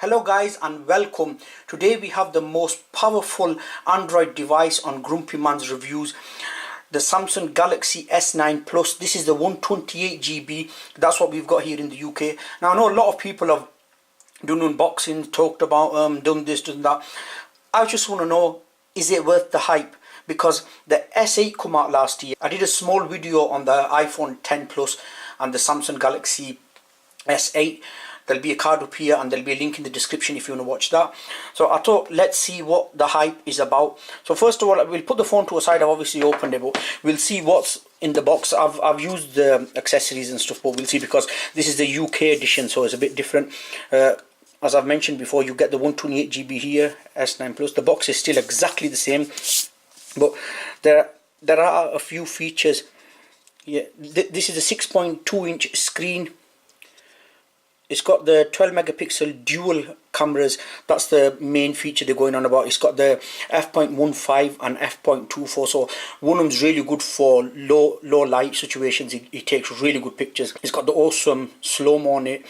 Hello guys and welcome. Today we have the most powerful Android device on GrumpyMan's reviews, the Samsung Galaxy S9 Plus. This is the 128GB. That's what we've got here in the UK. Now I know a lot of people have done unboxing, talked about done this, done that. I just want to know, is it worth the hype? Because the S8 come out last year. I did a small video on the iPhone 10 Plus and the Samsung Galaxy S8. There'll be a card up here and there'll be a link in the description if you want to watch that. So I thought, let's see what the hype is about. So first of all, we'll put the phone to a side. I've obviously opened it, but we'll see what's in the box. I've used the accessories and stuff, but we'll see, because this is the UK edition, so it's a bit different. As I've mentioned before, you get the 128GB here, S9 Plus. The box is still exactly the same, but there are a few features. Yeah, this is a 6.2-inch screen. It's got the 12 megapixel dual cameras. That's the main feature they're going on about. It's got the f.15 and f.24, so one of them's really good for low light situations. It takes really good pictures. It's got the awesome slow-mo on it.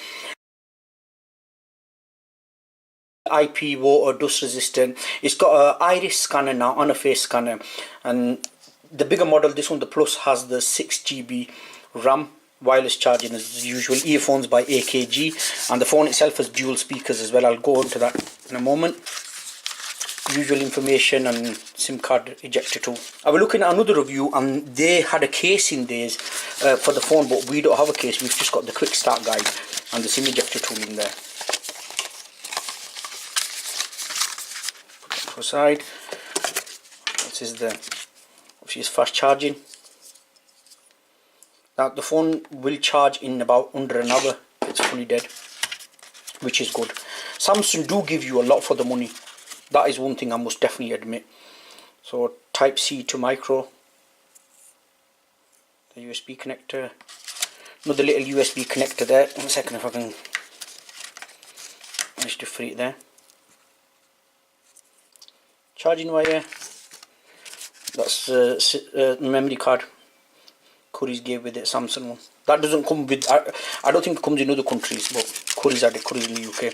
IP, water, dust resistant. It's got an iris scanner now on a face scanner, and the bigger model, this one, the Plus, has the 6GB RAM. Wireless charging as usual, earphones by AKG, and the phone itself has dual speakers as well. I'll go into that in a moment. Usual information and SIM card ejector tool. I was looking at another review and they had a case in theirs for the phone, but we don't have a case. We've just got the quick start guide and the SIM ejector tool in there. Put that to the side. This is the, obviously it's fast charging. Now the phone will charge in about under an hour. It's fully dead, which is good. Samsung do give you a lot for the money. That is one thing I must definitely admit. So Type C to micro, the USB connector, another little USB connector there. 1 second if I can manage to free it there. Charging wire. That's memory card. Curry's gave with it, Samsung one. That doesn't come with, I don't think it comes in other countries, but Curry's had it, Curry's in the UK.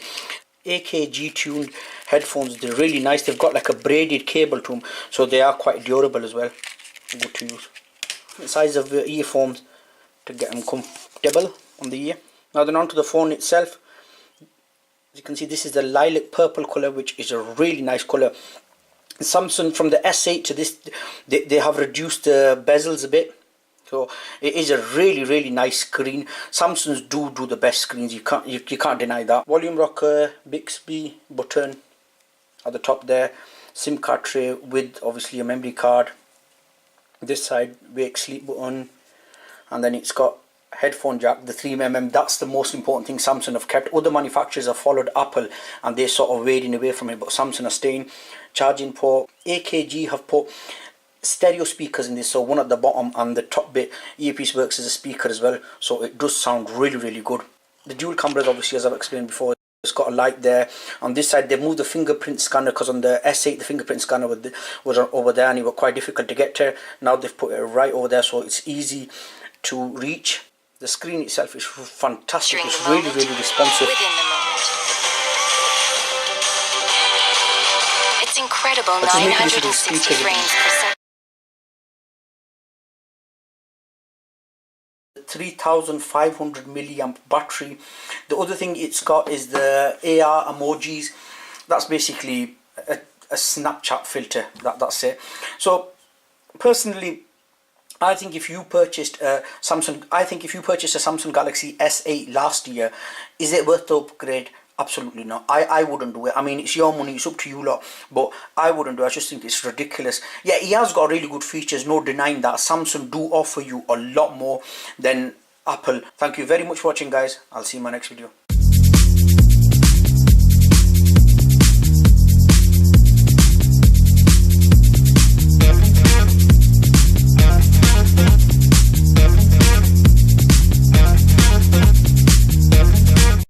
AKG tuned headphones, they're really nice. They've got like a braided cable to them, so they are quite durable as well. Good to use. The size of the earphones to get them comfortable on the ear. Now then, onto the phone itself. As you can see, this is the lilac purple color, which is a really nice color. Samsung, from the S8 to this, they have reduced the bezels a bit. So it is a really nice screen. Samsungs do the best screens. You can't deny that. Volume rocker, Bixby button at the top there. SIM card tray with obviously a memory card. This side, wake sleep button, and then it's got headphone jack, the 3mm. That's the most important thing Samsung have kept. Other manufacturers have followed Apple and they sort of wading away from it, but Samsung are staying. Charging port. AKG have put stereo speakers in this, so one at the bottom and the top bit earpiece works as a speaker as well, so it does sound really good. The dual cameras, obviously, as I've explained before, it's got a light there. On this side they moved the fingerprint scanner, because on the S8 the fingerprint scanner was over there and it was quite difficult to get to. Now they've put it right over there, so it's easy to reach. The screen itself is fantastic. It's really responsive. It's incredible. 960 frames per second. 3500 milliamp battery. The other thing it's got is the AR emojis. That's basically a Snapchat filter. That's it. So personally, I think if you purchased a Samsung Galaxy S8 last year, is it worth the upgrade? Absolutely not. I wouldn't do it. I mean, it's your money, it's up to you lot, but I wouldn't do it. I just think it's ridiculous. Yeah, he has got really good features, no denying that. Samsung do offer you a lot more than Apple. Thank you very much for watching, guys. I'll see you in my next video.